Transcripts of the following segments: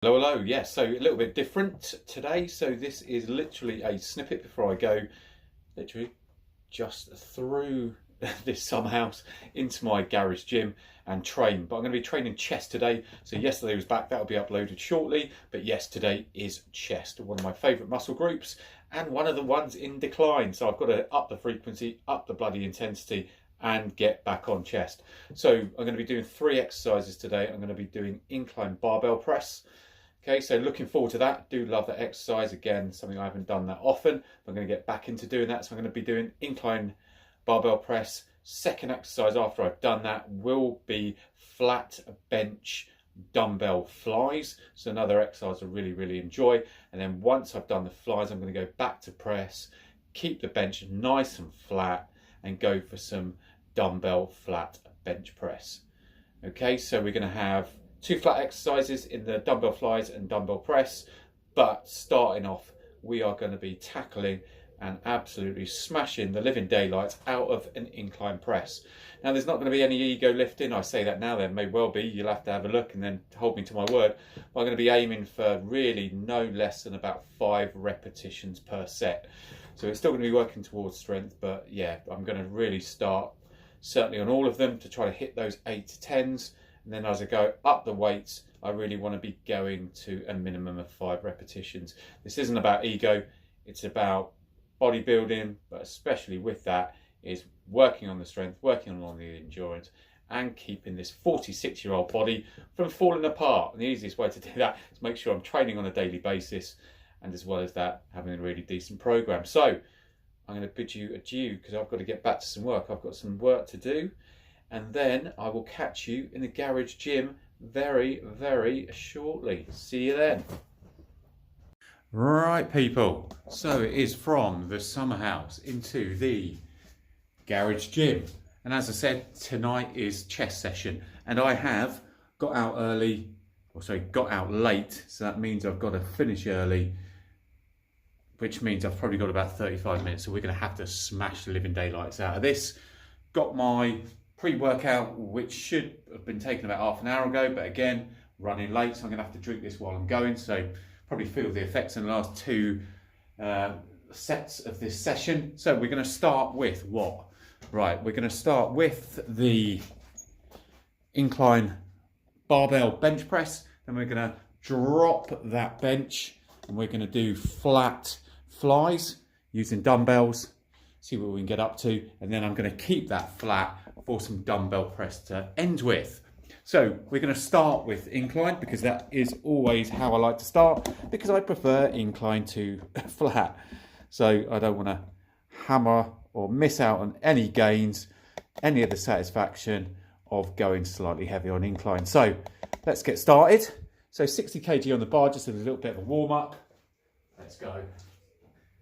Hello, hello. Yes, so a little bit different today. So this is literally a snippet before I go literally just through this summer house into my garage gym and train. But I'm going to be training chest today. So yesterday was back, that'll be uploaded shortly. But yes, today is chest, one of my favourite muscle groups and one of the ones in decline. So I've got to up the frequency, up the bloody intensity and get back on chest. So I'm going to be doing 3 exercises today. I'm going to be doing incline barbell press. Okay, so looking forward to that. Do love that exercise. Again, something I haven't done that often. I'm going to get back into doing that. So I'm going to be doing incline barbell press. Second exercise after I've done that will be flat bench dumbbell flies. So another exercise I really enjoy. And then once I've done the flies, I'm going to go back to press, keep the bench nice and flat, and go for some dumbbell flat bench press. Okay, so we're going to have 2 flat exercises in the dumbbell flies and dumbbell press, but starting off we are going to be tackling and absolutely smashing the living daylights out of an incline press. Now there's not going to be any ego lifting. I say that now, there may well be, you'll have to have a look and then hold me to my word. But I'm going to be aiming for really no less than about 5 repetitions per set. So it's still going to be working towards strength, but yeah, I'm going to really start certainly on all of them to try to hit those 8 to 10s. And then as I go up the weights, I really want to be going to a minimum of 5 repetitions. This isn't about ego, it's about bodybuilding, but especially with that is working on the strength, working on the endurance, and keeping this 46-year-old body from falling apart. And the easiest way to do that is make sure I'm training on a daily basis, and as well as that, having a really decent program. So I'm going to bid you adieu because I've got to get back to some work. I've got some work to do. And then I will catch you in the garage gym very shortly. See you then. Right, people. So it is from the summer house into the garage gym. And as I said, tonight is chest session. And I have got out early, or sorry, got out late. So that means I've got to finish early, which means I've probably got about 35 minutes. So we're going to have to smash the living daylights out of this. Got my pre-workout, which should have been taken about half an hour ago, but again, running late, so I'm going to have to drink this while I'm going, so probably feel the effects in the last 2 sets of this session. So we're going to start with what? Right, we're going to start with the incline barbell bench press, then we're going to drop that bench, and we're going to do flat flies using dumbbells, see what we can get up to, and then I'm going to keep that flat for some dumbbell press to end with. So we're going to start with incline because that is always how I like to start, because I prefer incline to flat. So I don't want to hammer or miss out on any gains, any of the satisfaction of going slightly heavy on incline. So let's get started. So 60 kg on the bar, just a little bit of a warm up. Let's go.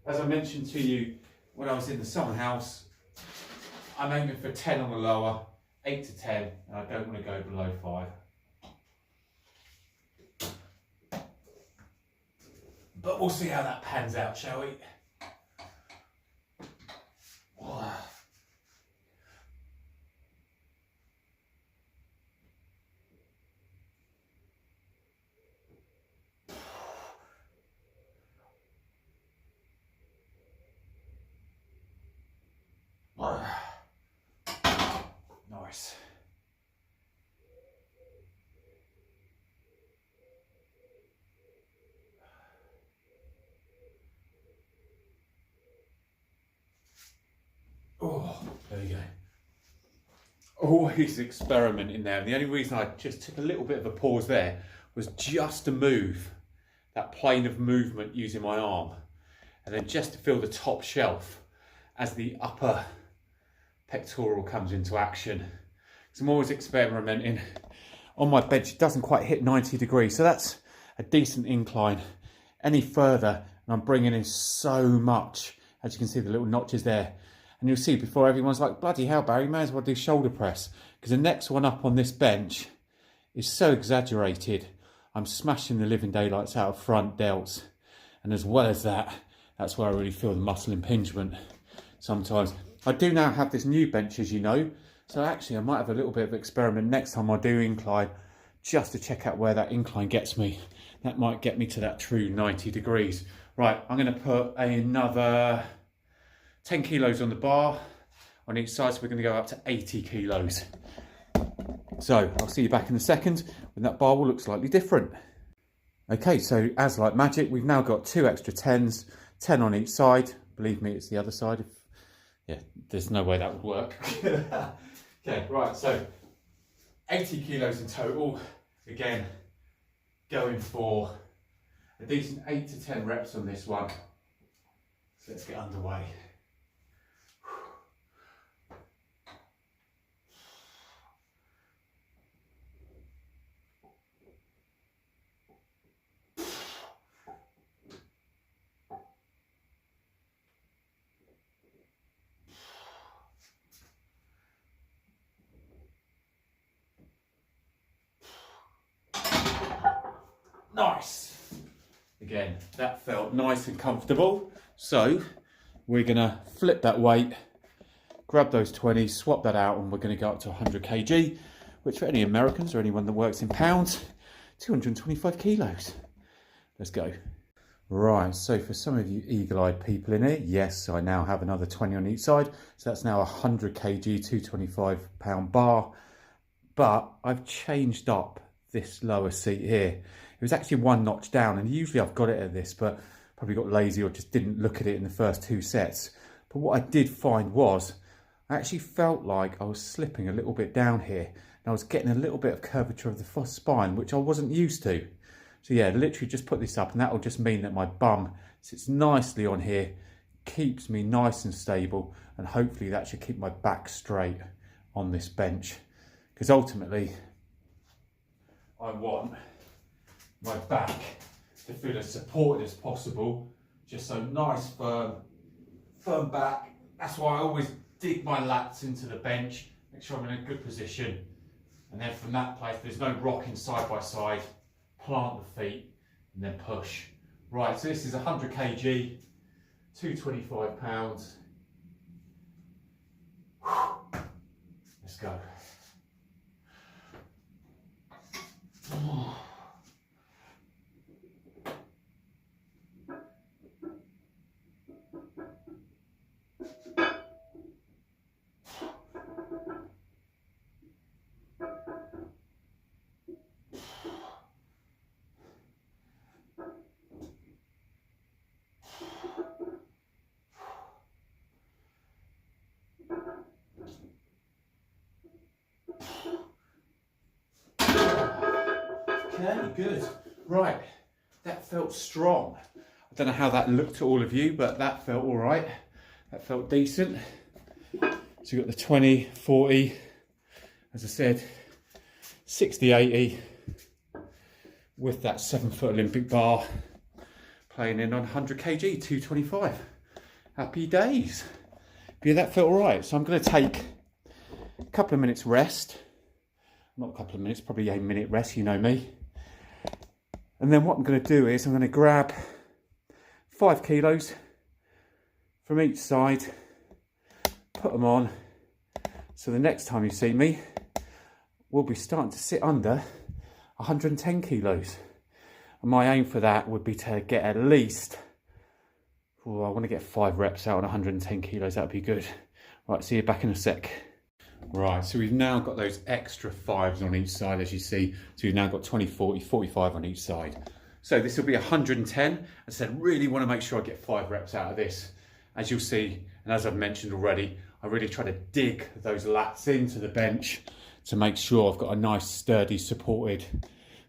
As I mentioned to you when I was in the summer house, I'm aiming for 10 on the lower, 8 to 10, and I don't want to go below 5. But we'll see how that pans out, shall we? Nice. Oh, there you go. Always experiment in there. And the only reason I just took a little bit of a pause there was just to move that plane of movement using my arm, and then just to feel the top shelf as the upper pectoral comes into action. So I'm always experimenting. On my bench, it doesn't quite hit 90 degrees, so that's a decent incline. Any further, and I'm bringing in so much. As you can see, the little notches there. And you'll see before everyone's like, bloody hell, Barry, you may as well do shoulder press. Because the next one up on this bench is so exaggerated. I'm smashing the living daylights out of front delts. And as well as that, that's where I really feel the muscle impingement sometimes. I do now have this new bench, as you know. So actually I might have a little bit of experiment next time I do incline, just to check out where that incline gets me. That might get me to that true 90 degrees. Right, I'm going to put another 10 kilos on the bar on each side, so we're going to go up to 80 kilos. So I'll see you back in a second when that bar will look slightly different. Okay, so as like magic, we've now got 2 extra 10s, 10 on each side. Believe me, it's the other side. Yeah, there's no way that would work. Okay, right, so 80 kilos in total. Again, going for a decent 8 to 10 reps on this one. So let's get underway. Nice. Again, that felt nice and comfortable. So we're gonna flip that weight, grab those 20s, swap that out, and we're gonna go up to 100 kg, which for any Americans or anyone that works in pounds, 225 kilos. Let's go. Right, so for some of you eagle-eyed people in here, yes, I now have another 20 on each side. So that's now a 100 kg, 225 pound bar. But I've changed up this lower seat here. It was actually 1 notch down, and usually I've got it at this, but probably got lazy or just didn't look at it in the first 2 sets. But what I did find was I actually felt like I was slipping a little bit down here, and I was getting a little bit of curvature of the spine, which I wasn't used to. So yeah, literally just put this up, and that will just mean that my bum sits nicely on here, keeps me nice and stable, and hopefully that should keep my back straight on this bench. Because ultimately, I want my back to feel as supported as possible. Just so nice, firm back. That's why I always dig my lats into the bench, make sure I'm in a good position. And then from that place, there's no rocking side by side, plant the feet and then push. Right, so this is 100 kg, 225 pounds. Let's go. Okay, good. Right, that felt strong. I don't know how that looked to all of you, but that felt all right. That felt decent. So you got the 20, 40, as I said, 60, 80 with that 7-foot Olympic bar playing in on 100 kg, 225. Happy days. But yeah, that felt all right. So I'm going to take a couple of minutes rest. Not a couple of minutes, probably a minute rest, you know me. And then what I'm going to do is I'm going to grab 5 kilos from each side, put them on. So the next time you see me, we'll be starting to sit under 110 kilos. And my aim for that would be to get at least, I want to get 5 reps out on 110 kilos. That'd be good. Right, see you back in a sec. Right, so we've now got those extra 5s on each side, as you see. So we've now got 20, 40, 45 on each side. So this will be 110. As I said, really want to make sure I get 5 reps out of this. As you'll see, and as I've mentioned already, I really try to dig those lats into the bench to make sure I've got a nice, sturdy, supported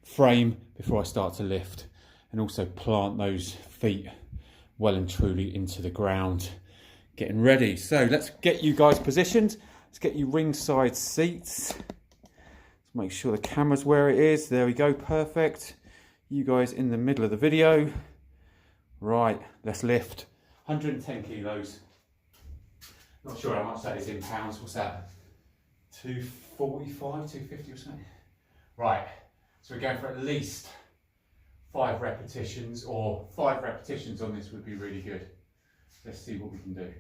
frame before I start to lift. And also plant those feet well and truly into the ground. Getting ready. So let's get you guys positioned. Let's get you ringside seats. Let's make sure the camera's where it is. There we go, perfect. You guys in the middle of the video. Right, let's lift. 110 kilos. Not sure how much that is in pounds. What's that? 245, 250 or something? Right, so we're going for at least 5 repetitions, or 5 repetitions on this would be really good. Let's see what we can do.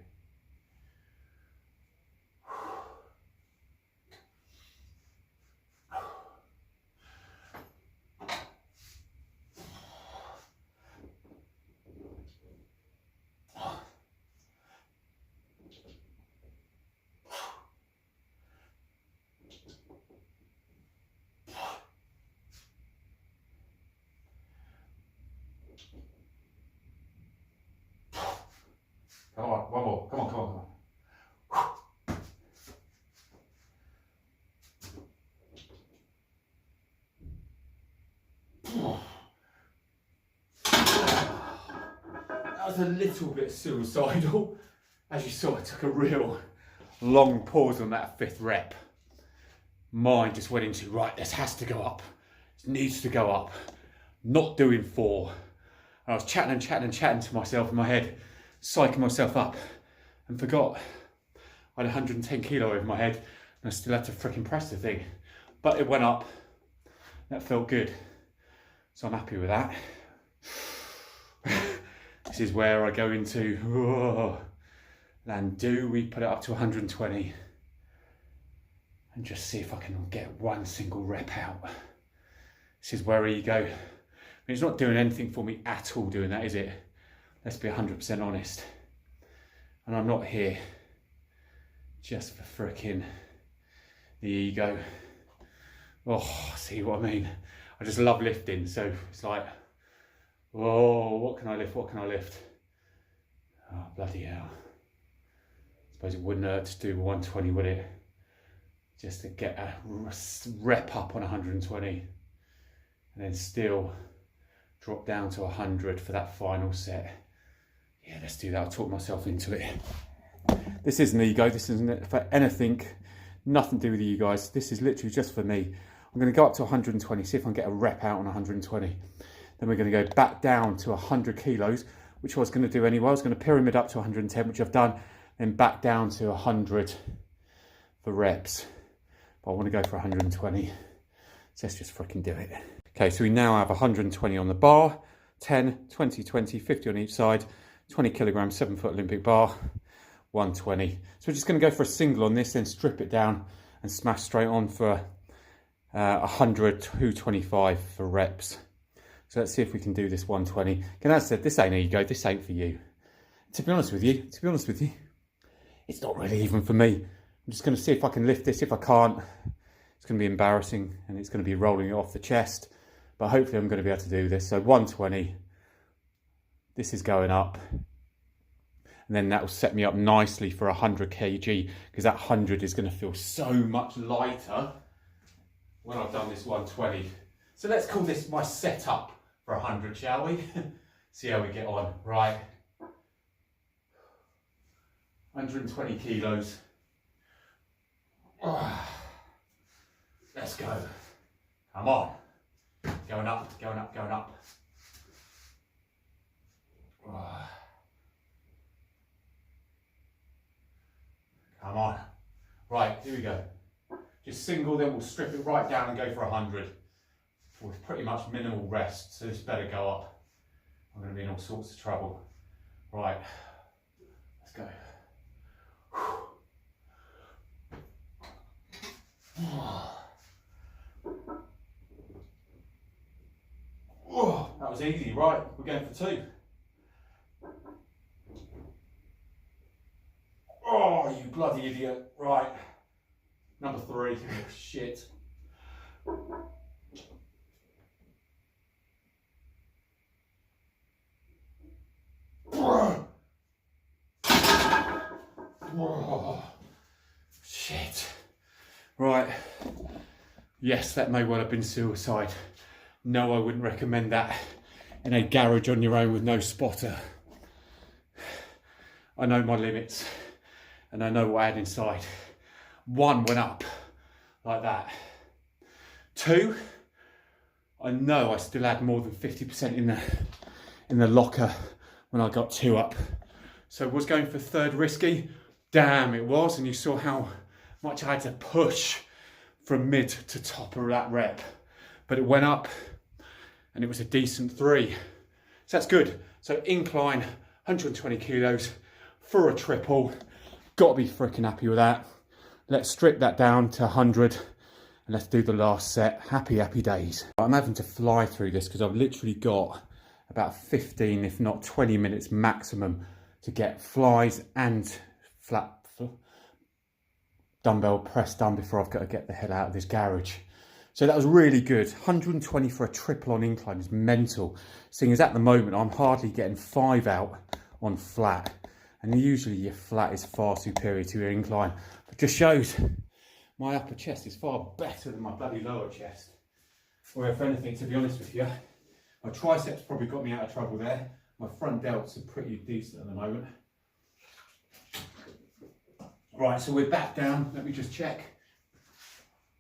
Come on, one more. Come on, come on, come on. That was a little bit suicidal. As you saw, I took a real long pause on that 5th rep. Mine just went into, right, this has to go up. It needs to go up. Not doing 4. And I was chatting to myself in my head, psyching myself up, and forgot I had 110 kilo over my head and I still had to freaking press the thing. But it went up. That felt good. So I'm happy with that. This is where I go into, oh, and do we put it up to 120 and just see if I can get one single rep out. This is where ego, I mean, it's not doing anything for me at all doing that, is it? Let's be 100% honest. And I'm not here just for fricking the ego. Oh, see what I mean? I just love lifting, so it's like, oh, what can I lift? What can I lift? Oh, bloody hell. I suppose it wouldn't hurt to do 120, would it? Just to get a rep up on 120 and then still drop down to 100 for that final set. Yeah, let's do that. I'll talk myself into it. This isn't ego. This isn't for anything. Nothing to do with you guys. This is literally just for me. I'm going to go up to 120, see if I can get a rep out on 120. Then we're going to go back down to 100 kilos, which I was going to do anyway. I was going to pyramid up to 110, which I've done, then back down to 100 for reps. But I want to go for 120. So let's just freaking do it. Okay, so we now have 120 on the bar, 10, 20, 20, 50 on each side, 20 kilograms, 7-foot Olympic bar, 120. So we're just going to go for a single on this, then strip it down and smash straight on for 100, 225 for reps. So let's see if we can do this 120. Again, as I said, this ain't ego, this ain't for you. To be honest with you, it's not really even for me. I'm just going to see if I can lift this. If I can't, it's going to be embarrassing and it's going to be rolling it off the chest. But hopefully I'm going to be able to do this. So 120, this is going up. And then that will set me up nicely for 100 kg, because that 100 is going to feel so much lighter when I've done this 120. So let's call this my setup for 100, shall we? See how we get on. Right. 120 kilos. Oh, let's go. Come on. Going up, going up, going up. Oh. Come on. Right, here we go. Just single, then we'll strip it right down and go for 100. With pretty much minimal rest, so this better go up. I'm going to be in all sorts of trouble. Right, let's go. Oh, that was easy. Right, we're going for 2. Oh, you bloody idiot. Right, number 3. Shit. Oh, shit. Right. Yes, that may well have been suicide. No, I wouldn't recommend that in a garage on your own with no spotter. I know my limits and I know what I had inside. 1 went up like that. 2, I know I still had more than 50% in the locker when I got 2 up. So was going for 3rd risky? Damn, it was. And you saw how much I had to push from mid to top of that rep. But it went up and it was a decent 3. So that's good. So incline, 120 kilos for a triple. Got to be freaking happy with that. Let's strip that down to 100 and let's do the last set. Happy, happy days. I'm having to fly through this because I've literally got about 15, if not 20 minutes maximum to get flies and flat dumbbell press done before I've got to get the hell out of this garage. So that was really good. 120 for a triple on incline is mental. Seeing as at the moment, I'm hardly getting 5 out on flat. And usually your flat is far superior to your incline. But just shows my upper chest is far better than my bloody lower chest. Or if anything, to be honest with you, my triceps probably got me out of trouble there. My front delts are pretty decent at the moment. Right, so we're back down. Let me just check.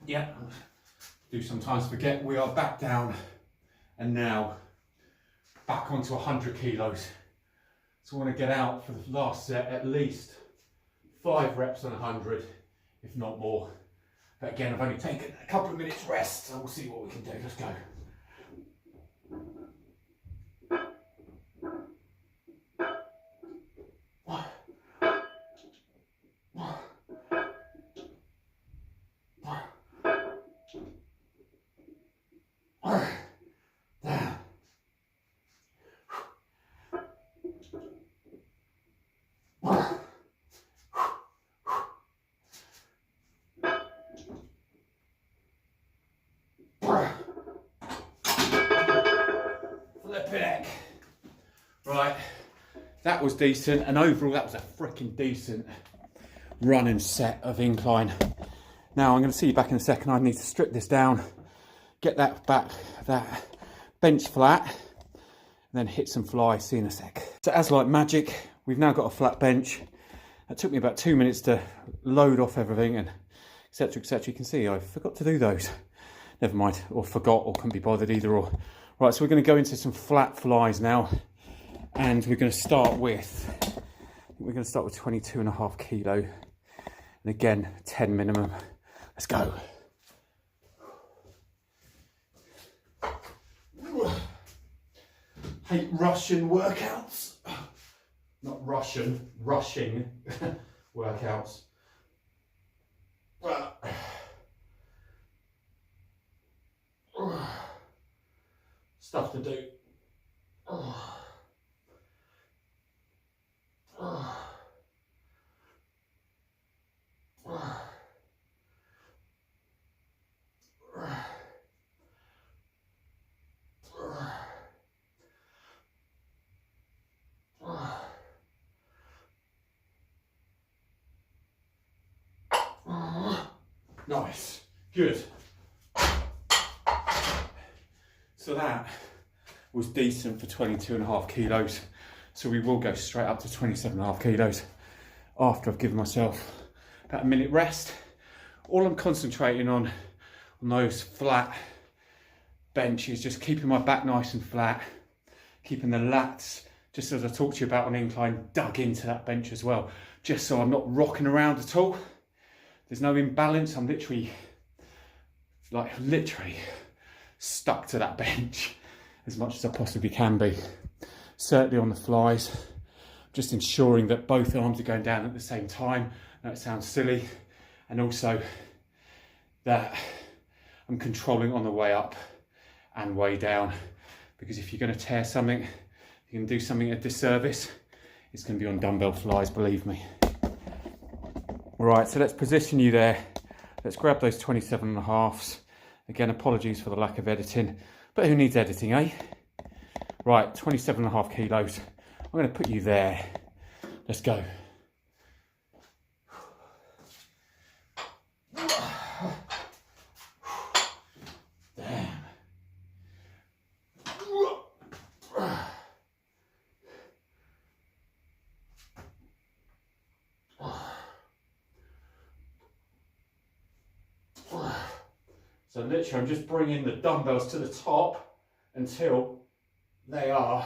Yeah, do sometimes forget. We are back down and now back onto 100 kilos. So I want to get out for the last set at least 5 reps on 100, if not more. But again, I've only taken a couple of minutes rest, so we'll see what we can do. Let's go. Flipping heck. Right, that was decent, and overall that was a freaking decent running set of incline. Now I'm going to see you back in a second. I need to strip this down, get that back, that bench flat, and then hit some flies. See you in a sec. So as like magic, we've now got a flat bench. That took me about 2 minutes to load off everything and etc, etc. You can see I forgot to do those. Never mind, or forgot, or couldn't be bothered, either or. Right, so we're going to go into some flat flies now, and we're going to start with 22.5 kilo, and again 10 minimum. Let's go. Hate Russian workouts. Not Russian, rushing workouts. Stuff to do. Nice, good. So that was decent for 22.5 kilos. So we will go straight up to 27.5 kilos after I've given myself about a minute rest. All I'm concentrating on those flat benches, just keeping my back nice and flat, keeping the lats, just as I talked to you about on incline, dug into that bench as well, just so I'm not rocking around at all. There's no imbalance. I'm literally stuck to that bench as much as I possibly can be. Certainly on the flies, just ensuring that both arms are going down at the same time. That sounds silly. And also that I'm controlling on the way up and way down, because if you're going to tear something, if you're going to do something a disservice, it's going to be on dumbbell flies, believe me. Right, so let's position you there. Let's grab those 27.5s. Again, apologies for the lack of editing, but who needs editing, eh? Right, 27.5 kilos. I'm going to put you there. Let's go. Damn. So literally I'm just bringing the dumbbells to the top until they are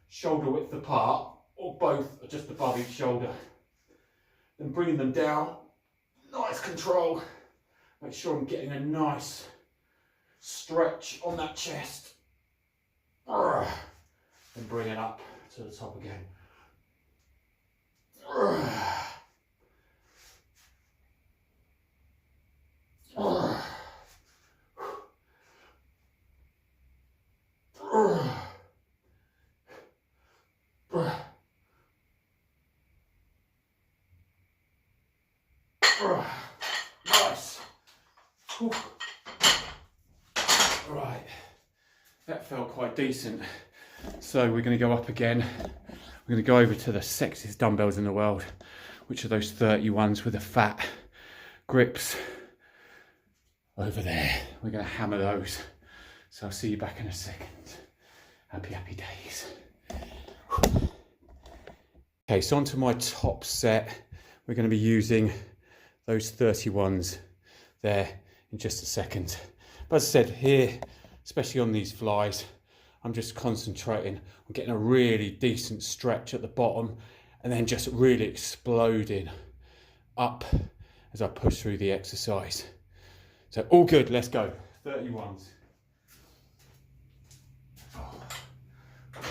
shoulder width apart, or both are just above each shoulder. Then bringing them down, nice control. Make sure I'm getting a nice stretch on that chest. And bring it up to the top again. Nice. felt quite decent. So we're going to go up again. We're going to go over to the sexiest dumbbells in the world, which are those 31s with the fat grips over there. We're going to hammer those. So I'll see you back in a second. Happy, happy days. Okay, so onto my top set. We're going to be using those 31s there in just a second. But as I said, here, especially on these flies, I'm just concentrating on getting a really decent stretch at the bottom and then just really exploding up as I push through the exercise. So all good, let's go. 31s.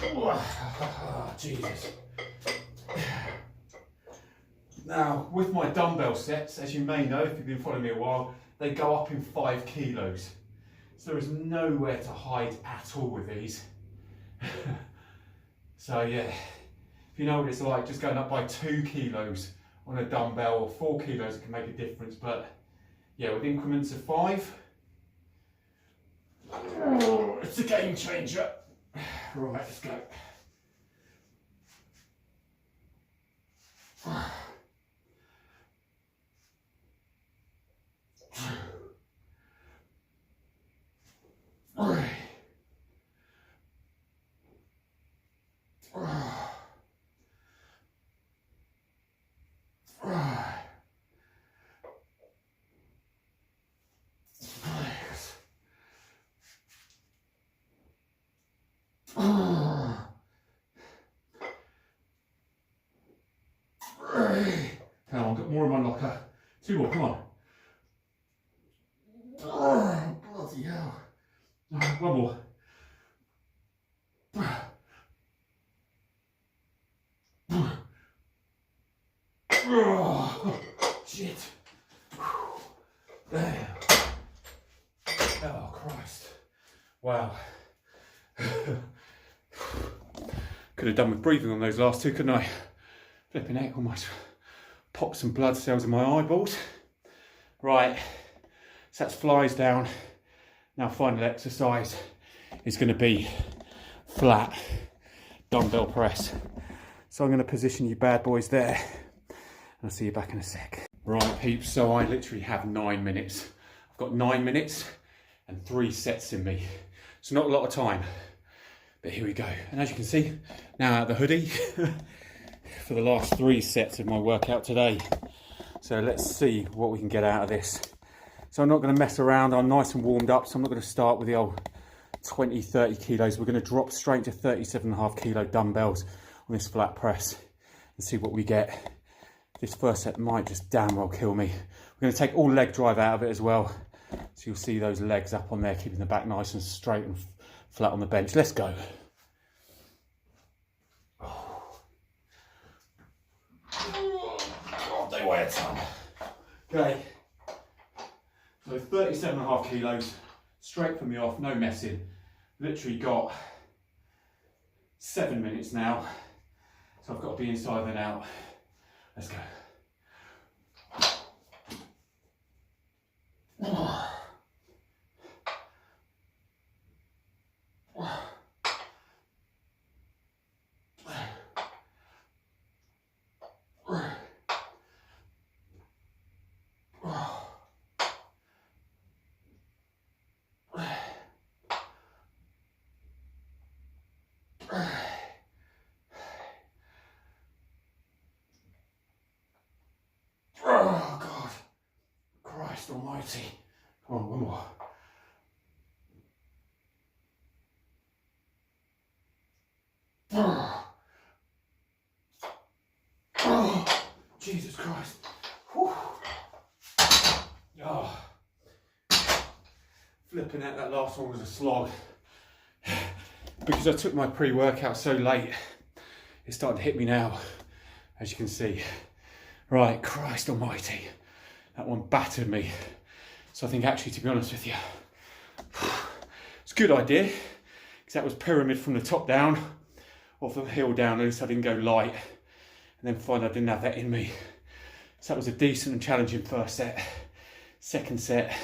Oh, Jesus. Now, with my dumbbell sets, as you may know, if you've been following me a while, they go up in 5 kilos. So there is nowhere to hide at all with these. So yeah, if you know what it's like, just going up by 2 kilos on a dumbbell or 4 kilos, it can make a difference. But yeah, with increments of 5, oh, it's a game changer. Right, let's go. Come on, get more in my locker. 2 more, come on. Oh, bloody hell. 1 more. Oh, shit. Damn. Oh, Christ. Wow. Could have done with breathing on those last 2, couldn't I? Flipping heck, almost popped some blood cells in my eyeballs. Right, so that's flies down. Now final exercise is going to be flat dumbbell press. So I'm going to position you bad boys there. And I'll see you back in a sec. Right peeps, so I literally have 9 minutes. I've got 9 minutes and 3 sets in me. So not a lot of time, but here we go. And as you can see, now out of the hoodie for the last 3 sets of my workout today. So let's see what we can get out of this. So I'm not going to mess around, I'm nice and warmed up, so I'm not going to start with the old 20, 30 kilos. We're going to drop straight to 37.5 kilo dumbbells on this flat press and see what we get. This first set might just damn well kill me. We're going to take all leg drive out of it as well. So you'll see those legs up on there, keeping the back nice and straight and flat on the bench. Let's go. God, they weigh a ton. Okay. So 37.5 kilos, straight from me off, no messing. Literally got 7 minutes now. So I've got to be inside and out. Let's go. Oh God, Christ almighty. Come on, 1 more. Oh, Jesus Christ. Whew. Oh. Flipping out, that last one was a slog. Because I took my pre-workout so late, it's starting to hit me now, as you can see. Right, Christ almighty, that one battered me. So I think actually, to be honest with you, it's a good idea, because that was pyramid from the top down, or from the heel down, at least I didn't go light, and then find I didn't have that in me. So that was a decent and challenging first set. Second set,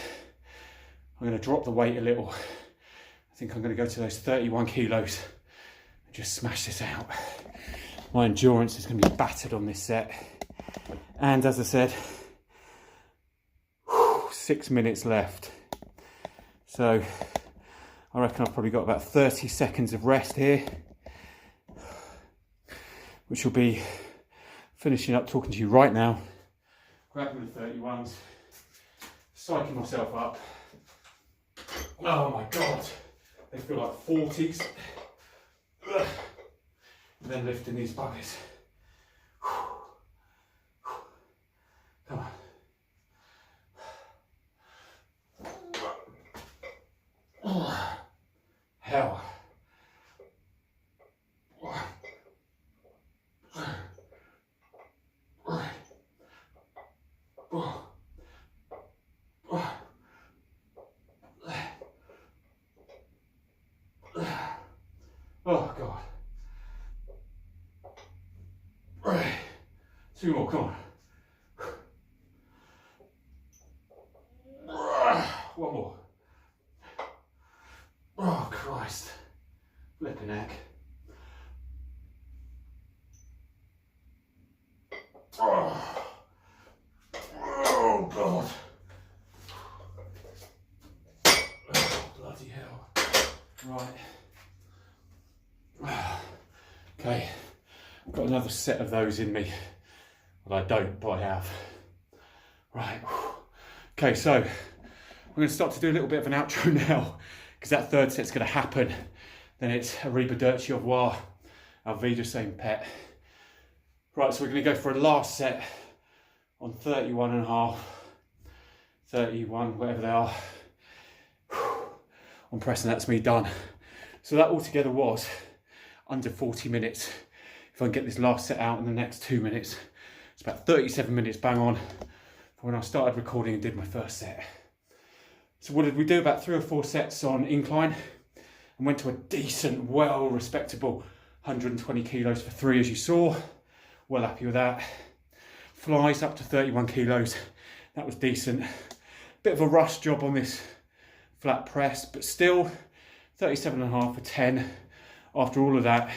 I'm going to drop the weight a little. I think I'm going to go to those 31 kilos and just smash this out. My endurance is going to be battered on this set. And as I said, 6 minutes left. So I reckon I've probably got about 30 seconds of rest here, which will be finishing up talking to you right now. Grabbing the 31s, psyching myself up. Oh my God, they feel like 40s. And then lifting these buggers. Come on. Oh, hell. Oh God. Right. 2 more, come on. 1 more. Oh Christ. Flipping heck. Oh. Oh God. Oh, bloody hell. Right. Okay, I've got another set of those in me. Well, I don't, but I have. Right. Okay, so we're going to start to do a little bit of an outro now, because that third set's going to happen. Then it's arrivederci, au revoir, auf Wiedersehen, pet. Right, so we're going to go for a last set on 31 and a half, 31, whatever they are. On press, and that's me done. So that altogether was under 40 minutes. If I can get this last set out in the next 2 minutes, it's about 37 minutes bang on from when I started recording and did my first set. So what did we do? About 3 or 4 sets on incline and went to a decent, well respectable 120 kilos for 3, as you saw. Well happy with that. Flies up to 31 kilos. That was decent. Bit of a rush job on this flat press, but still 37.5 for 10. After all of that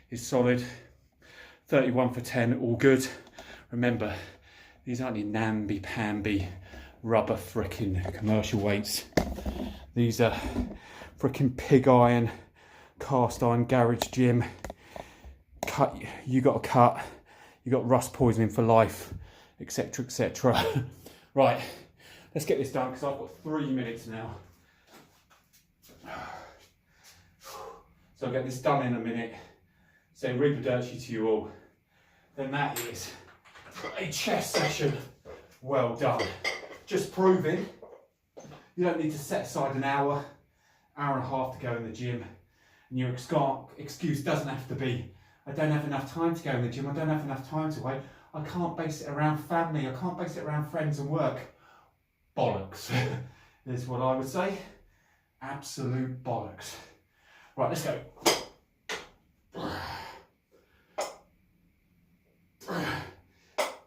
is solid. 31 for 10, all good. Remember, these aren't your namby-pamby rubber frickin' commercial weights. These are frickin' pig iron, cast iron garage gym. Cut, you got a cut, you got rust poisoning for life, etc, etc. Right, let's get this done because I've got 3 minutes now. So I'll get this done in a minute. Say arrivederci to you all. Then that is a chest session well done. Just proving you don't need to set aside an hour and a half to go in the gym. And your excuse doesn't have to be, I don't have enough time to go in the gym, I don't have enough time to wait, I can't base it around family, I can't base it around friends and work. Bollocks is what I would say. Absolute bollocks. Right, let's go.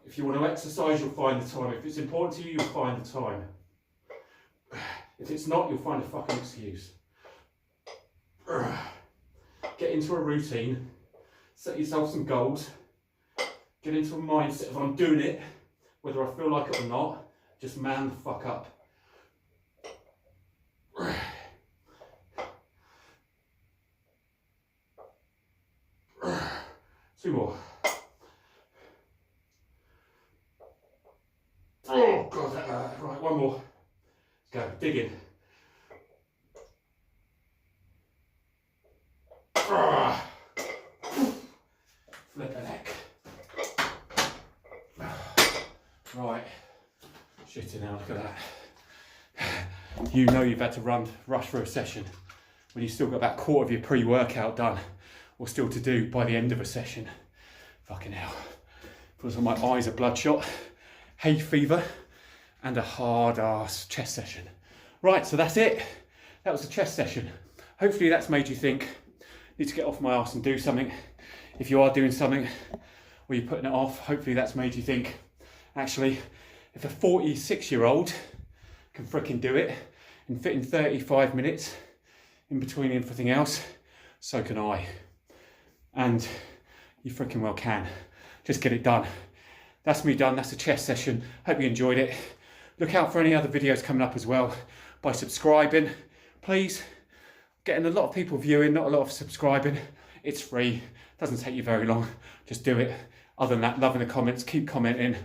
If you want to exercise, you'll find the time. If it's important to you, you'll find the time. If it's not, you'll find a fucking excuse. Get into a routine. Set yourself some goals. Get into a mindset of I'm doing it, whether I feel like it or not. Just man the fuck up. 2 more. Oh God, that right, 1 more. Let's go, dig in. Flip the neck. Right, shitting now, look at that. You know you've had to rush for a session when you've still got about 1/4 of your pre-workout done, or still to do by the end of a session. Fucking hell. Feels like my eyes are bloodshot, hay fever, and a hard ass chest session. Right, so that's it. That was the chest session. Hopefully that's made you think, need to get off my ass and do something. If you are doing something or you're putting it off, hopefully that's made you think, actually, if a 46-year-old can frickin' do it and fit in 35 minutes in between everything else, so can I. And you freaking well can. Just get it done. That's me done. That's the chest session. Hope you enjoyed it. Look out for any other videos coming up as well by subscribing. Please. Getting a lot of people viewing, not a lot of subscribing. It's free. Doesn't take you very long. Just do it. Other than that, loving the comments. Keep commenting.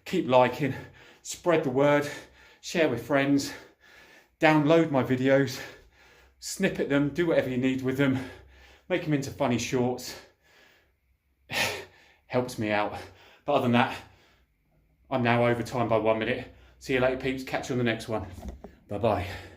Keep liking. Spread the word. Share with friends. Download my videos. Snippet them. Do whatever you need with them. Make them into funny shorts. Helps me out. But other than that, I'm now over time by 1 minute. See you later, peeps. Catch you on the next one. Bye-bye.